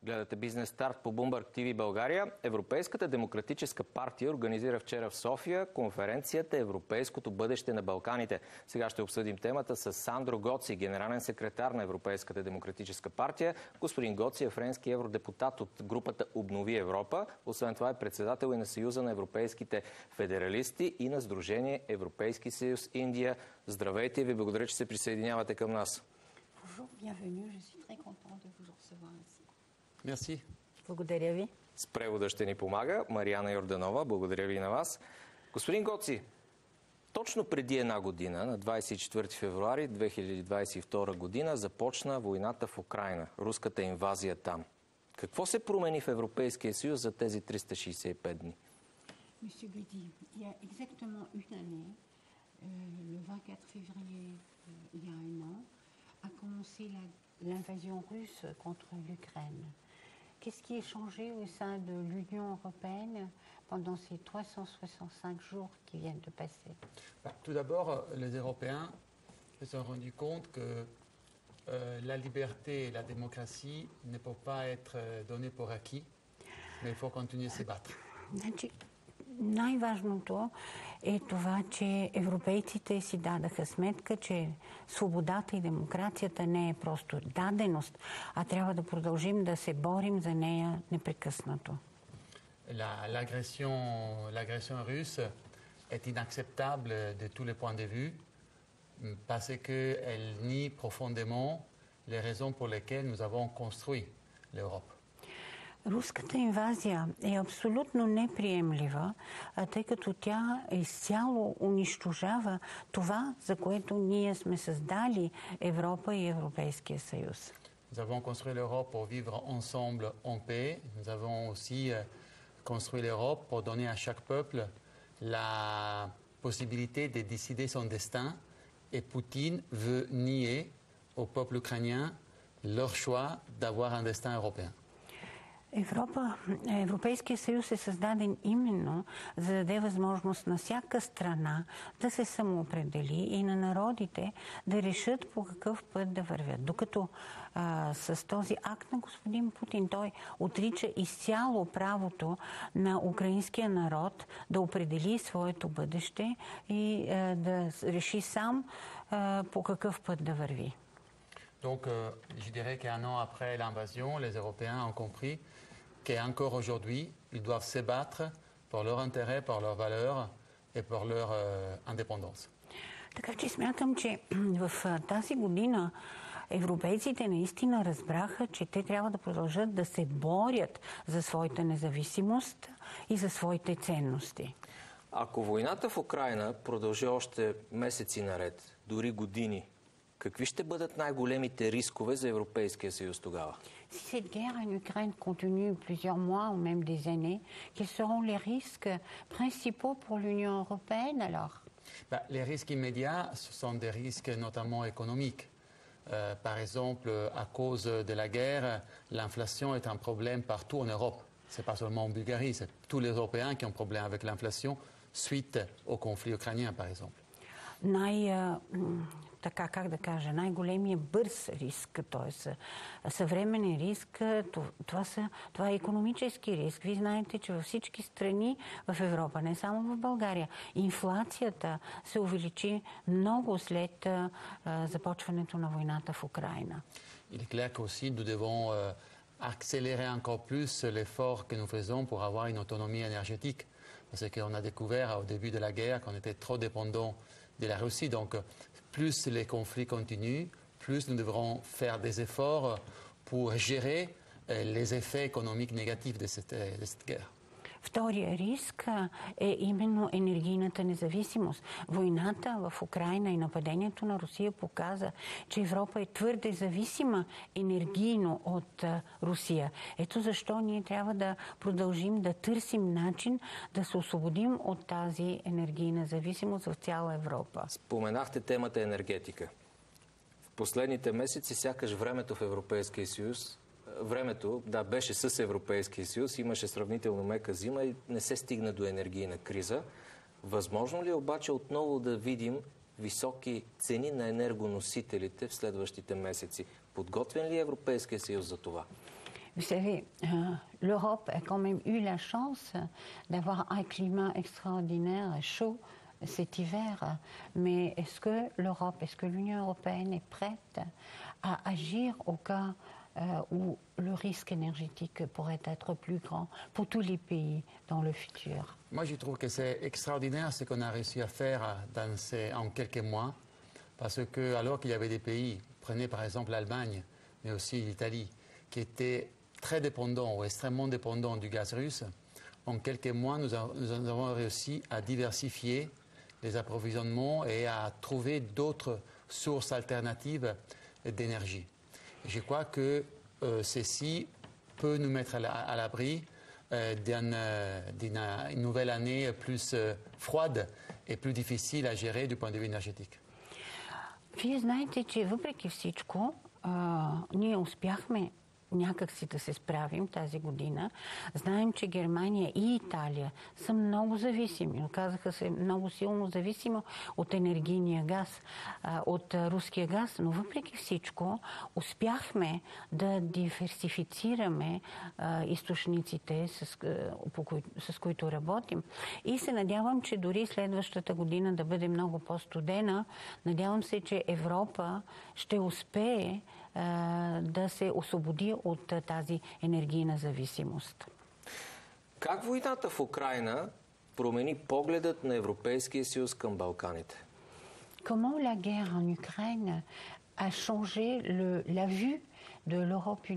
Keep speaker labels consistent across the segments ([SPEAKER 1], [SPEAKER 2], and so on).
[SPEAKER 1] Гледате Бизнес старт по Bloomberg TV България. Европейската демократическа партия организира вчера в София конференцията Европейското бъдеще на Балканите. Сега ще обсъдим темата с Сандро Гоци, генерален секретар на Европейската демократическа партия. Господин Гоци е френски евродепутат от групата Обнови Европа. Освен това е председател и на Съюза на европейските федералисти и на Сдружение Европейски съюз Индия. Здравейте и ви благодаря, че се присъединявате към нас.
[SPEAKER 2] Bonjour, bienvenue. Je suis très content de vous recevoir ici.
[SPEAKER 3] Merci.
[SPEAKER 2] Благодаря ви.
[SPEAKER 1] С превода ще ни помага Мариана Йорданова. Благодаря ви и на вас. Господин Гоци, точно преди една година, на 24 февруари 2022 година, започна войната в Украйна, руската инвазия там. Какво се промени в Европейския съюз за тези 365 дни?
[SPEAKER 2] Monsieur Guedi, il y a exactement une année, le 24 février, il y a un an, a commencé l'invasion russe contre l'Ukraine. Qu'est-ce qui est changé au sein de l'Union européenne pendant ces 365 jours qui viennent de passer?
[SPEAKER 3] Tout d'abord, les Européens se sont rendus compte que la liberté et la démocratie ne peuvent pas être données pour acquis, mais il faut continuer à se battre.
[SPEAKER 2] Най-важното е това, че европейците си дадаха сметка, че свободата и демокрацията не е просто даденост, а трябва да продължим да се борим за нея непрекъснато.
[SPEAKER 3] L'agression russe est inacceptable de tous les points de vue parce qu'elle nie profondément les raisons pour lesquelles nous avons construit l'Europe.
[SPEAKER 2] Руската инвазия е абсолютно неприемлива, тъй като тя изцяло унищожава това, за което ние сме създали Европа и Европейския съюз.
[SPEAKER 3] Nous avons construit l'Europe pour vivre ensemble en paix. Nous avons aussi construit l'Europe pour donner à chaque peuple la possibilité de décider son destin. Et Poutine veut nier au peuple ukrainien leur choix d'avoir un destin européen.
[SPEAKER 2] Европейския съюз е създаден именно за да даде възможност на всяка страна да се самоопредели и на народите да решат по какъв път да вървят. Докато с този акт на господин Путин той отрича изцяло правото на украинския народ да определи своето бъдеще и да реши сам по какъв път да върви.
[SPEAKER 3] Donc, je dirais qu'un an après l'invasion, les Européens ont compris qu'encore aujourd'hui, ils doivent se battre pour leur intérêt, pour leurs valeurs et pour leur indépendance.
[SPEAKER 2] Така че смятам, че в тази година европейците наистина разбраха, че те трябва да продължат да се борят за своята независимост и за своите ценности.
[SPEAKER 1] Ако войната в Украйна продължи още месеци наред, дори години, какви ще бъдат най-големите рискове за Европейския съюз тогава?
[SPEAKER 2] Si cette guerre en Ukraine continue plusieurs mois ou même des années, quels seront les risques principaux pour l'Union européenne alors?
[SPEAKER 3] Les risques immédiats, ce sont des risques notamment économiques. Par exemple, à cause de la guerre, l'inflation est un problème partout en Europe. Ce n'est pas seulement en Bulgarie, c'est tous les Européens qui ont problème avec l'inflation suite au conflit ukrainien, par exemple.
[SPEAKER 2] Така, как да кажа, най-големия бърз риск, т.е. съвременен риск, това е икономически риск. Вие знаете, че във всички страни в Европа, не само в България, инфлацията се увеличи много след започването на войната в Украйна.
[SPEAKER 3] Il est clair qu'aussi nous devons accélérer encore plus l'effort que nous faisons pour avoir une autonomie énergétique. Parce qu'on a découvert au début de la guerre qu'on était trop dépendant de la Russie. Donc, plus les conflits continuent, plus nous devrons faire des efforts pour gérer les effets économiques négatifs de cette guerre.
[SPEAKER 2] Втория риск е именно енергийната независимост. Войната в Украйна и нападението на Русия показа, че Европа е твърде зависима енергийно от Русия. Ето защо ние трябва да продължим да търсим начин да се освободим от тази енергийна зависимост в цяла Европа.
[SPEAKER 1] Споменахте темата енергетика. В последните месеци сякаш времето в Европейския съюз беше с Европейския съюз, имаше сравнително мека зима и не се стигна до енергийна криза. Възможно ли е обаче отново да видим високи цени на енергоносителите в следващите месеци? Подготвен ли е Европейския съюз за това?
[SPEAKER 2] Vous savez, l'Europe a quand même eu la chance d'avoir un climat extraordinaire, chaud cet hiver. Mais est-ce que l'Europe, est-ce que l'Union européenne est prête à agir au cas où le risque énergétique pourrait être plus grand pour tous les pays dans le futur?
[SPEAKER 3] Moi, je trouve que c'est extraordinaire ce qu'on a réussi à faire en quelques mois, parce que alors qu'il y avait des pays, prenez par exemple l'Allemagne, mais aussi l'Italie, qui étaient très dépendants ou extrêmement dépendants du gaz russe, en quelques mois, nous avons réussi à diversifier les approvisionnements et à trouver d'autres sources alternatives d'énergie. Je crois que ceci peut nous mettre à l'abri d'une nouvelle année plus froide et plus difficile à gérer du point de vue énergétique.
[SPEAKER 2] Вие знаете, че въпреки всичко, ние успяхме някак си да се справим тази година. Знаем, че Германия и Италия са много зависими. Оказаха се много силно зависими от енергийния газ, от руския газ, но въпреки всичко успяхме да диверсифицираме източниците, с които работим. И се надявам, че дори следващата година да бъде много по-студена. Надявам се, че Европа ще успее да се освободи от тази енергийна зависимост.
[SPEAKER 1] Как войната в Украйна промени погледът на Европейския съюз към Балканите?
[SPEAKER 2] Comment la guerre en Ukraine a changé la vue de l'Europe,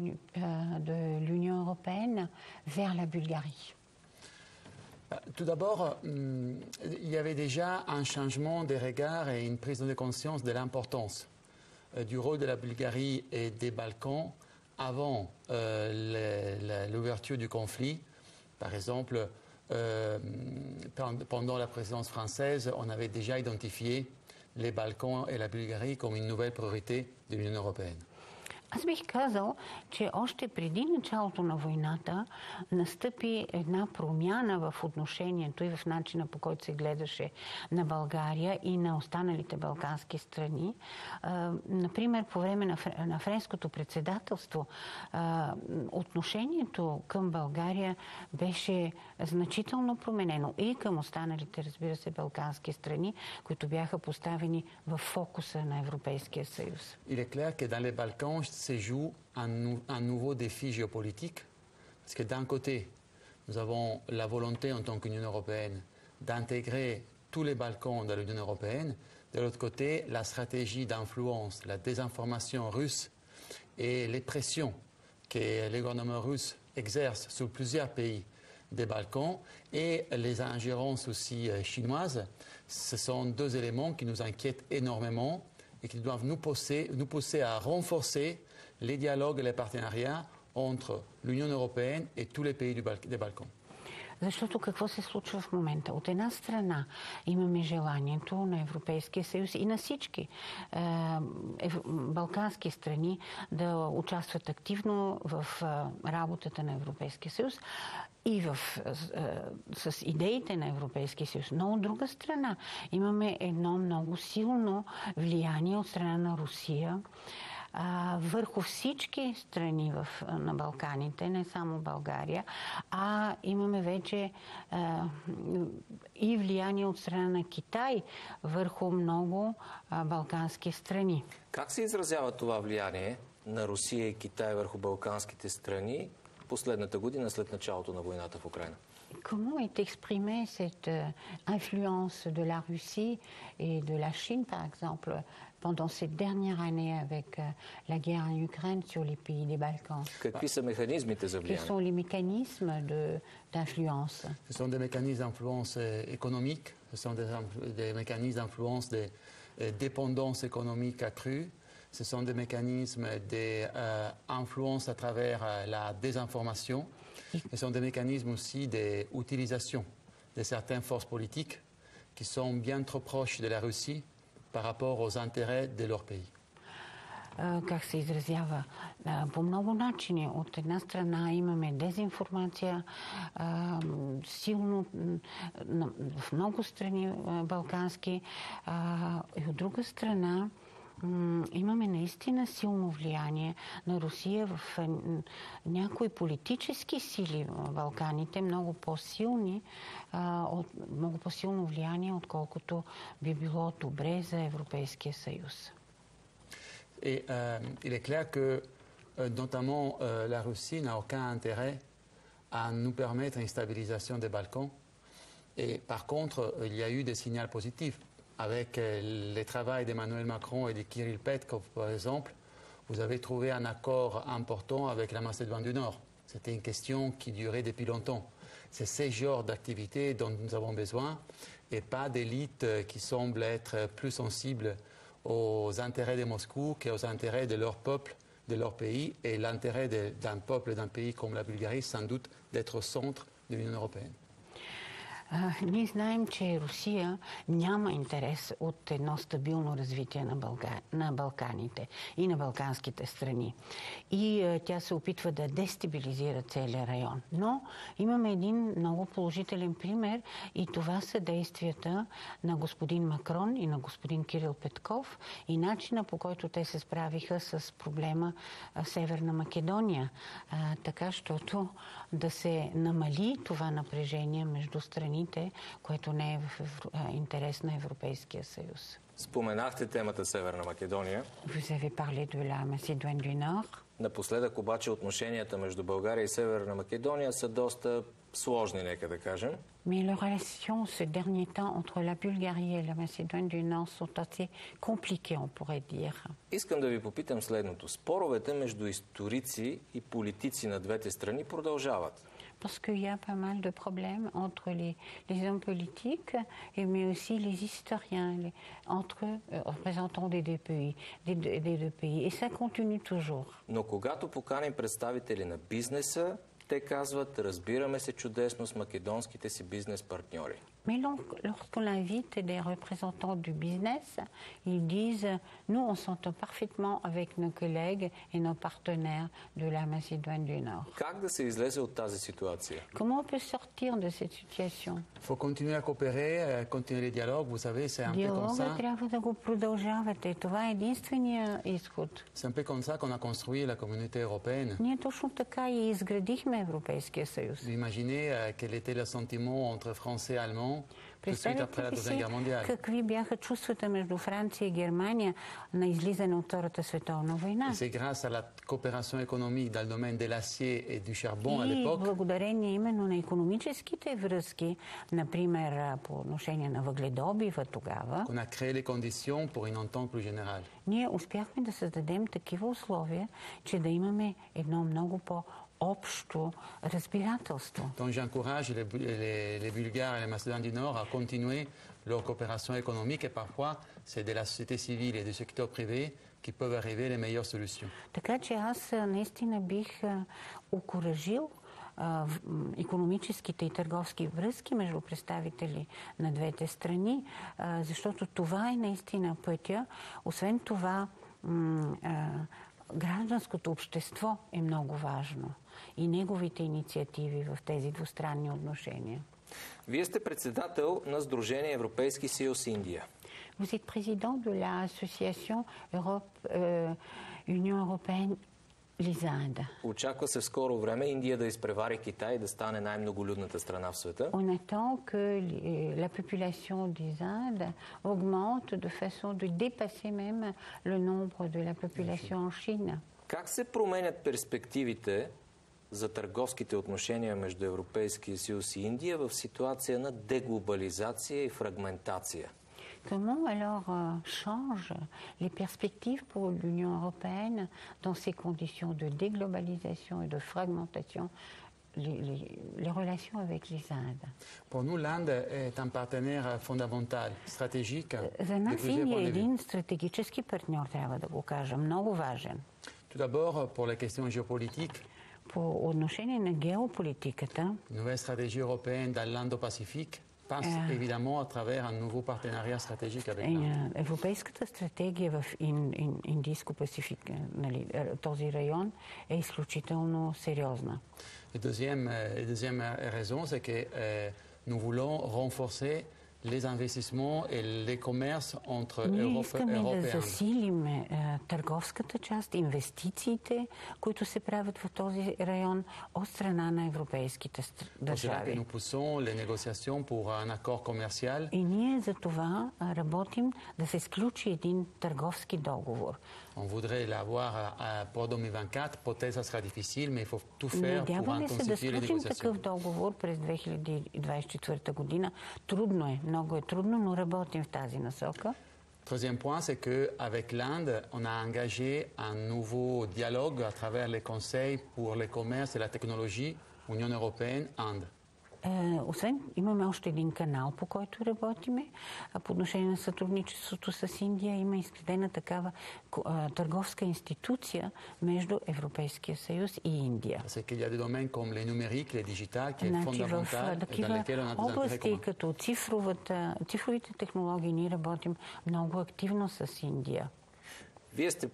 [SPEAKER 2] de l'Union européenne vers la Bulgarie?
[SPEAKER 3] Tout d'abord, il y avait déjà un changement des regards et une prise de conscience de l'importance du rôle de la Bulgarie et des Balkans avant l'ouverture du conflit. Par exemple, pendant la présidence française, on avait déjà identifié les Balkans et la Bulgarie comme une nouvelle priorité de l'Union européenne.
[SPEAKER 2] Аз бих казал, че още преди началото на войната настъпи една промяна в отношението и в начина, по който се гледаше на България и на останалите балкански страни. Например, по време на френското председателство отношението към България беше значително променено и към останалите, разбира се, балкански страни, които бяха поставени в фокуса на Европейския съюз.
[SPEAKER 3] Il est clair que dans les Balkans se joue un nouveau défi géopolitique, parce que d'un côté, nous avons la volonté en tant qu'Union européenne d'intégrer tous les Balkans dans l'Union européenne, de l'autre côté, la stratégie d'influence, la désinformation russe et les pressions que le gouvernement russe exerce sur plusieurs pays des Balkans et les ingérences aussi chinoises, ce sont deux éléments qui nous inquiètent énormément et qui doivent nous pousser à renforcer les dialogues et les partenariats entre l'Union européenne et tous les pays des Balkans.
[SPEAKER 2] Защото какво се случва в момента? От една страна имаме желанието на Европейския съюз и на всички балкански страни да участват активно в работата на Европейския съюз и с идеите на Европейския съюз. Но от друга страна имаме едно много силно влияние от страна на Русия върху всички страни на Балканите, не само България, а имаме вече и влияние от страна на Китай върху много балкански страни.
[SPEAKER 1] Как се изразява това влияние на Русия и Китай върху балканските страни последната година след началото на войната в Украйна?
[SPEAKER 2] Comment est exprimée cette influence de la Russie et de la Chine, par exemple, pendant ces dernières années avec la guerre en Ukraine sur les pays des Balkans?
[SPEAKER 1] Какви са механизмите за влияние?
[SPEAKER 2] Quels sont les mécanismes d'influence?
[SPEAKER 3] Ce sont des mécanismes d'influence économique, ce sont des mécanismes d'influence de dépendance économique accrue, ce sont des mécanismes d'influence à travers la désinformation. Ce sont des mécanismes aussi d'utilisation de certaines forces politiques qui sont bien trop proches de la Russie par rapport aux intérêts de leur pays.
[SPEAKER 2] Как се изразява? По много начини. От една страна имаме дезинформация, силно в много страни балкански, и от друга страна Имаме наистина силно влияние на Русия в някои политически сили в Балканите, много по-силно влияние, отколкото би било добре за Европейския съюз.
[SPEAKER 3] Et il est clair que, notamment, la Russie n'a aucun intérêt à nous permettre une stabilisation des Balkans. Et par contre, il y a eu des signaux positifs. Avec les travaux d'Emmanuel Macron et de Kirill Petkov, par exemple, vous avez trouvé un accord important avec la Macédoine du Nord. C'était une question qui durait depuis longtemps. C'est ce genre d'activité dont nous avons besoin et pas d'élites qui semblent être plus sensibles aux intérêts de Moscou qu'aux intérêts de leur peuple, de leur pays, et l'intérêt d'un peuple, d'un pays comme la Bulgarie, sans doute, d'être au centre de l'Union européenne.
[SPEAKER 2] Ние знаем, че Русия няма интерес от едно стабилно развитие на Балканите и на балканските страни. И тя се опитва да дестабилизира целия район. Но имаме един много положителен пример и това са действията на господин Макрон и на господин Кирил Петков и начина, по който те се справиха с проблема Северна Македония. Така, щото да се намали това напрежение между страните, което не е в интерес на Европейския съюз.
[SPEAKER 1] Споменахте темата Северна Македония.
[SPEAKER 2] Vous avez parlé de la Macédoine du Nord.
[SPEAKER 1] Напоследък обаче отношенията между България и Северна Македония са доста сложни, нека да кажем.
[SPEAKER 2] Mais les relations ces derniers temps entre la Bulgarie et la Macédoine du Nord sont assez compliquées, on pourrait dire.
[SPEAKER 1] Искам да ви попитам следното. Споровете между историци и политици на двете страни продължават.
[SPEAKER 2] Parce qu'il y a pas mal de problèmes entre les hommes politiques, mais aussi les historiens, entre représentants des deux pays. Et ça continue toujours.
[SPEAKER 1] Но когато поканим представители на бизнеса, те казват, разбираме се чудесно с македонските си бизнес партньори.
[SPEAKER 2] Mais lorsqu'on invite des représentants du business, ils disent « Nous, on s'entend parfaitement avec nos collègues et nos partenaires de la Macédoine du Nord. »
[SPEAKER 1] Как да се излезе от тази ситуация?
[SPEAKER 2] Comment on peut sortir de cette situation?
[SPEAKER 3] Il faut continuer à coopérer, continuer les dialogues. Vous savez, c'est un peu comme
[SPEAKER 2] Диалога
[SPEAKER 3] ça.
[SPEAKER 2] трябва да го продължавате. Това е единствения изход.
[SPEAKER 3] C'est un peu comme ça qu'on a construit la communauté européenne.
[SPEAKER 2] Ние точно така и изградихме Европейския съюз.
[SPEAKER 3] Vous imaginez quel était le sentiment entre Français et Allemands tout de suite après la
[SPEAKER 2] Представете
[SPEAKER 3] Deuxième
[SPEAKER 2] си
[SPEAKER 3] Guerre mondiale.
[SPEAKER 2] какви бяха чувствата между Франция и Германия на излизане от Втората световна война.
[SPEAKER 3] Et c'est grâce à la coopération économique dans le domaine de l'acier et du charbon à
[SPEAKER 2] И
[SPEAKER 3] l'époque
[SPEAKER 2] благодарение именно на икономическите връзки, например по отношение на въгледобива тогава,
[SPEAKER 3] qu'on a créé les conditions pour une entente plus générale.
[SPEAKER 2] ние успяхме да създадем такива условия, че да имаме едно много по-общо разбирателство.
[SPEAKER 3] Donc j'encourage les Bulgares et les Macédoines du Nord à continuer leur coopération économique et parfois c'est de la société civile et du secteur privé qui peuvent arriver les meilleures solutions.
[SPEAKER 2] Така че аз наистина бих окуражил икономическите и търговски връзки между представители на двете страни, защото това е наистина пътя. Освен това, гражданското общество е много важно и неговите инициативи в тези двустранни отношения.
[SPEAKER 1] Вие сте председател на Сдружение Европейски съюз Индия.
[SPEAKER 2] Vous êtes président de l'association Union européenne les Indes.
[SPEAKER 1] Очаква се в скоро време Индия да изпревари Китай и да стане най-многолюдната страна в света.
[SPEAKER 2] On attend que la population des Indes augmente de façon de dépasser même le nombre de la population en Chine.
[SPEAKER 1] Как се променят перспективите за търговските отношения между Европейския съюз и Индия в ситуация на деглобализация и фрагментация?
[SPEAKER 2] Comment alors changent les perspectives pour l'Union européenne dans ces conditions de déglobalisation et de fragmentation, les relations avec les Indes?
[SPEAKER 3] Pour nous, l'Inde est un partenaire fondamental, stratégique.
[SPEAKER 2] За нас Индия е един стратегически партньор, трябва да го кажа, много важен.
[SPEAKER 3] Tout d'abord, pour les questions géopolitiques.
[SPEAKER 2] По отношение на геополитиката,
[SPEAKER 3] nouvelle stratégie européenne dans l'Indo-Pacifique passe évidemment à travers un nouveau partenariat stratégique avec l'Inde.
[SPEAKER 2] Европейската стратегия в Индийско-Пасифик, този район, е изключително сериозна.
[SPEAKER 3] La deuxième raison, c'est que nous voulons renforcer les investissements et les commerces entre
[SPEAKER 2] Ние
[SPEAKER 3] Europe
[SPEAKER 2] искаме да
[SPEAKER 3] et Inde.
[SPEAKER 2] засилим търговската част, инвестициите, които се правят в този район от страна на европейските
[SPEAKER 3] C'est là que
[SPEAKER 2] държави.
[SPEAKER 3] nous poussons les négociations pour un accord commercial.
[SPEAKER 2] И ние за това работим да се сключи един търговски договор.
[SPEAKER 3] On voudrait l'avoir pour 2024. Peut-être ça sera difficile, mais il faut tout faire pour
[SPEAKER 2] Надяваме се да
[SPEAKER 3] intensifier les
[SPEAKER 2] сключим
[SPEAKER 3] négociations.
[SPEAKER 2] такъв договор през 2024 година. Трудно е, много е трудно, но работим в тази насока.
[SPEAKER 3] Troisième point, c'est qu'avec l'Inde, on a engagé un nouveau dialogue à travers les conseils pour les commerces et la technologie, Union européenne-Inde.
[SPEAKER 2] Освен, имаме още един канал, по който работиме. По отношение на сътрудничеството с Индия има изградена такава търговска институция между Европейския съюз и Индия.
[SPEAKER 3] C'est qu'il y a des domaines comme les numériques, les digitales, qui est
[SPEAKER 2] Значи в
[SPEAKER 3] fondamental et dans
[SPEAKER 2] такива
[SPEAKER 3] lesquels on a des intérêts
[SPEAKER 2] области,
[SPEAKER 3] communs.
[SPEAKER 2] като цифровите технологии, ние работим много активно с Индия.
[SPEAKER 1] Вие сте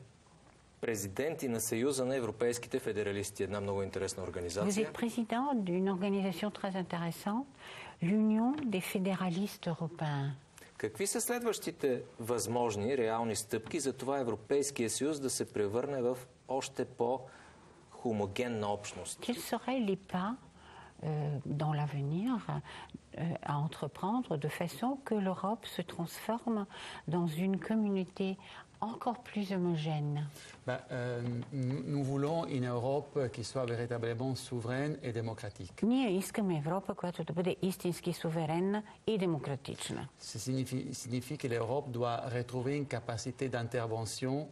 [SPEAKER 1] президенти на Съюза на европейските федералисти, една много интересна
[SPEAKER 2] Vous
[SPEAKER 1] организация.
[SPEAKER 2] êtes président d'une organisation très intéressante, l'Union des fédéralistes européens.
[SPEAKER 1] Какви са следващите възможни реални стъпки за това Европейския съюз да се превърне в още по-хомогенна общност?
[SPEAKER 2] Quels seraient les pas dans l'avenir à entreprendre de façon que l'Europe se transforme dans une communauté encore plus homogène?
[SPEAKER 3] Nous voulons une Europe qui soit véritablement souveraine et démocratique.
[SPEAKER 2] Ние искаме Европа, която да бъде истински суверенна и демократична.
[SPEAKER 3] Ça signifie que l'Europe doit retrouver une capacité d'intervention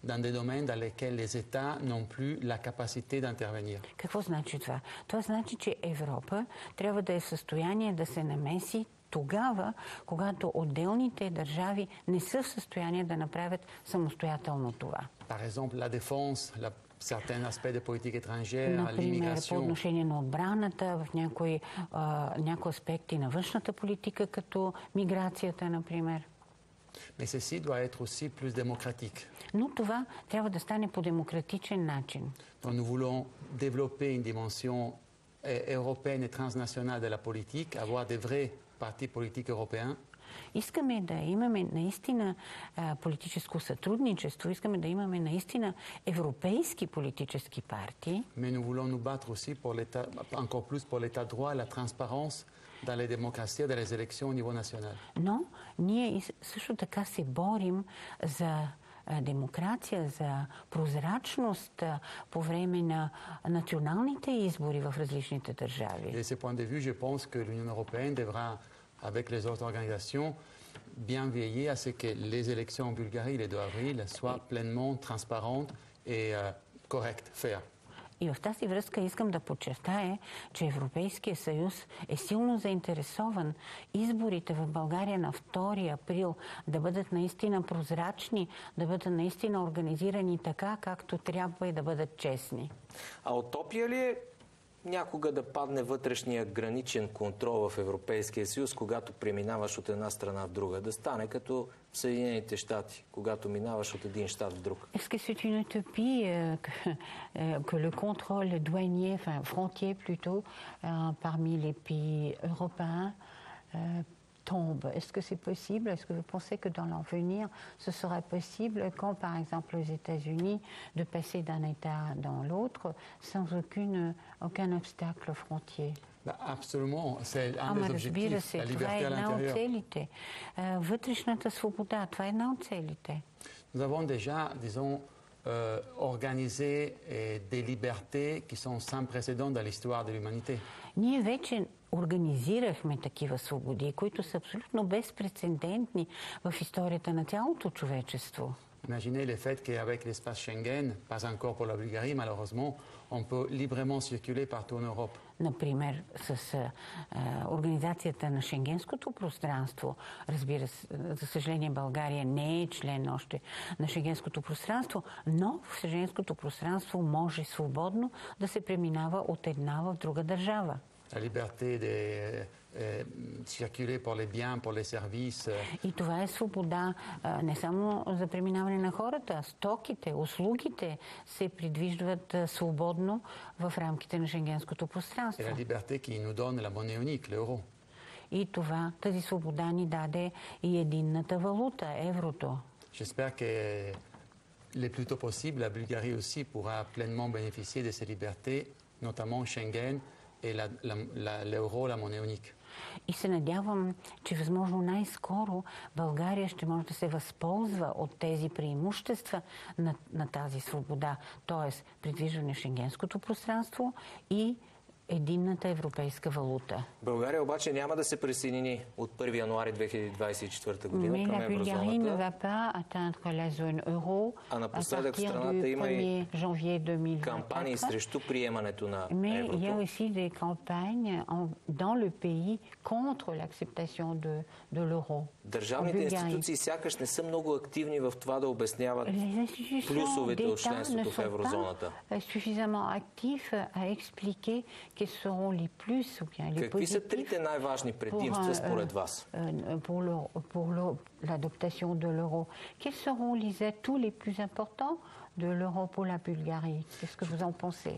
[SPEAKER 3] dans des domaines dans lesquels les États n'ont plus la capacité d'intervenir.
[SPEAKER 2] Какво значи това? Това значи, че Европа трябва да е в състояние да се намеси тогава, когато отделните държави не са в състояние да направят самостоятелно това.
[SPEAKER 3] Par exemple, la défense, certains aspects de politique étrangère,
[SPEAKER 2] Например, по
[SPEAKER 3] l'immigration.
[SPEAKER 2] отношение на отбраната, в някои аспекти на външната политика, като миграцията, например.
[SPEAKER 3] Mais ceci doit être aussi plus démocratique.
[SPEAKER 2] Но това трябва да стане по демократичен начин.
[SPEAKER 3] Donc nous voulons développer une dimension européenne et transnationale de la politique, avoir des vrais partis politiques européens.
[SPEAKER 2] Искаме да имаме наистина политическо сътрудничество, искаме да имаме наистина европейски политически партии.
[SPEAKER 3] Mais nous voulons nous battre aussi pour encore plus pour l'état de droit et la transparence dans les démocraties et dans les élections au niveau national.
[SPEAKER 2] Но ние също така се борим за демокрация, за прозрачност по време на националните избори в различните държави.
[SPEAKER 3] Et de ce point de vue, je pense que l'Union européenne devra, avec les autres organisations, bien veiller à ce que les élections en Bulgarie le 2 avril soient pleinement transparentes et correctes, fair.
[SPEAKER 2] И в тази връзка искам да подчертая, че Европейския съюз е силно заинтересован изборите в България на 2 април да бъдат наистина прозрачни, да бъдат наистина организирани така, както трябва и да бъдат честни.
[SPEAKER 1] А утопия ли е някога да падне вътрешния граничен контрол в Европейския съюз, когато преминаваш от една страна в друга? Да стане като в Съединените щати, когато минаваш от един щат в друг?
[SPEAKER 2] Est-ce que c'est une utopie que le contrôle douanier, enfin frontier plutôt, parmi les pays européens tombe? Est-ce que c'est possible? Est-ce que vous pensez que dans l'avenir, ce sera possible, quand par exemple aux États-Unis, de passer d'un État dans l'autre sans aucun obstacle frontier?
[SPEAKER 3] Absolument, c'est un
[SPEAKER 2] Ама
[SPEAKER 3] des
[SPEAKER 2] разбира
[SPEAKER 3] objectifs,
[SPEAKER 2] се,
[SPEAKER 3] la
[SPEAKER 2] това е
[SPEAKER 3] liberté à
[SPEAKER 2] една от
[SPEAKER 3] l'intérieur.
[SPEAKER 2] целите. Вътрешната свобода, това е една от целите.
[SPEAKER 3] Nous avons déjà, disons, organisé des libertés qui sont sans précédent dans l'histoire de l'humanité.
[SPEAKER 2] Ние вече организирахме такива свободи, които са абсолютно безпрецедентни в историята на цялото човечество.
[SPEAKER 3] Imaginez le fait qu'avec l'espace Schengen, pas encore pour la Bulgarie malheureusement, on peut librement circuler partout en Europe.
[SPEAKER 2] Например, с организацията на Шенгенското пространство. Разбира се, за съжаление България не е член още на Шенгенското пространство, но в Шенгенското пространство може свободно да се преминава от една в друга държава.
[SPEAKER 3] La liberté de circuler pour les biens, pour les services.
[SPEAKER 2] И това е свобода не само за преминаване на хората, стоките, услугите се придвижват свободно в рамките на Шенгенското пространство.
[SPEAKER 3] Et la liberté qui nous donne la monnaie unique, l'euro.
[SPEAKER 2] И тази свобода ни даде и единната валута, еврото.
[SPEAKER 3] J'espère que le plus tôt possible, la Bulgarie aussi pourra pleinement bénéficier de ces libertés, notamment Schengen et l'euro, la monnaie unique.
[SPEAKER 2] И се надявам, че възможно най-скоро България ще може да се възползва от тези преимущества на тази свобода, т.е. придвижване в шенгенското пространство и единната европейска валута.
[SPEAKER 1] България обаче няма да се присъедини от 1 януари 2024 година към еврозоната. А напоследък в страната има и кампании срещу приемането на еврото. Държавните институции сякаш не са много активни в това да обясняват плюсовете от членството в еврозоната. Какви са трите най-важни предимства според вас?
[SPEAKER 2] Pour l'adoption de l'euro. Quels seront les atouts les plus importants de l'euro pour la Bulgarie? Qu'est-ce que vous en pensez?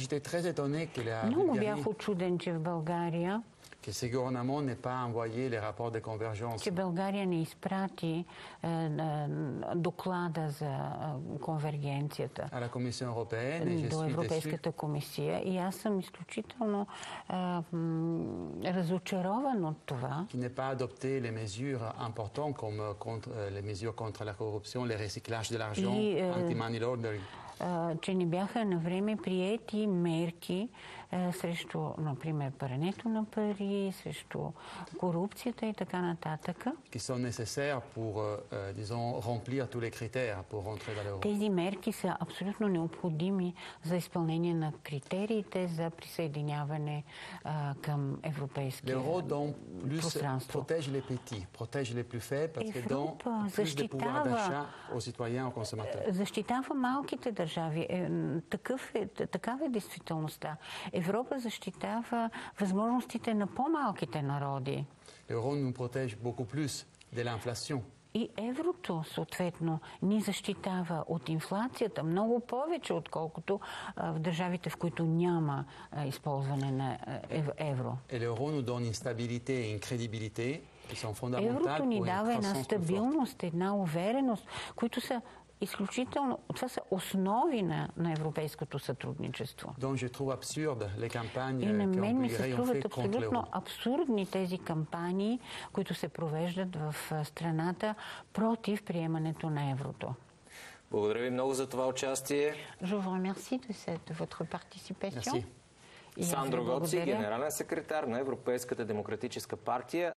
[SPEAKER 3] J'étais très étonné que la
[SPEAKER 2] Много бях учуден, че в България
[SPEAKER 3] que ce gouvernement n'ait pas envoyé les rapports de convergence.
[SPEAKER 2] Че България не изпрати доклада за конвергенцията
[SPEAKER 3] à la Commission européenne et je
[SPEAKER 2] до
[SPEAKER 3] suis
[SPEAKER 2] Европейската комисия. И аз съм изключително разочарован от това.
[SPEAKER 3] Qui n'est pas adopté les mesures importantes comme les mesures contre la corruption, le recyclage de l'argent, anti-money laundering.
[SPEAKER 2] Че не бяха на време приети мерки срещу, например, прането на пари, срещу корупцията и така нататък.
[SPEAKER 3] Qui sont nécessaires pour, disons, remplir tous les critères pour rentrer dans l'euro.
[SPEAKER 2] Тези мерки са абсолютно необходими за изпълнение на критериите за присъединяване към европейския пространство.
[SPEAKER 3] L'euro protège les petits, protège les plus faibles parce que donne plus de pouvoir d'achat aux citoyens, aux consommateurs.
[SPEAKER 2] Защитава малките държави. Такава е действителността. Европа защитава възможностите на по-малките народи.
[SPEAKER 3] L'euro nous protège beaucoup plus de l'inflation.
[SPEAKER 2] И еврото, съответно, ни защитава от инфлацията много повече, отколкото в държавите, в които няма използване на евро.
[SPEAKER 3] L'euro nous donne une stabilité et une crédibilité qui sont fondamentales
[SPEAKER 2] Еврото ни
[SPEAKER 3] pour une
[SPEAKER 2] дава една
[SPEAKER 3] croissance plus forte.
[SPEAKER 2] стабилност, една увереност, които са изключително, това са основи на европейското сътрудничество.
[SPEAKER 3] Donc je trouve absurde les campagnes
[SPEAKER 2] И на
[SPEAKER 3] qui
[SPEAKER 2] мен
[SPEAKER 3] en
[SPEAKER 2] ми се
[SPEAKER 3] Bulgarie ont
[SPEAKER 2] струват
[SPEAKER 3] fait contre
[SPEAKER 2] абсолютно
[SPEAKER 3] l'euro.
[SPEAKER 2] абсурдни тези кампании, които се провеждат в страната против приемането на еврото.
[SPEAKER 1] Благодаря ви много за това участие.
[SPEAKER 2] Je vous remercie de votre participation.
[SPEAKER 3] Merci.
[SPEAKER 2] И аз ви
[SPEAKER 1] Сандро Гоци,
[SPEAKER 2] благодаря.
[SPEAKER 1] генерален секретар на Европейската демократическа партия.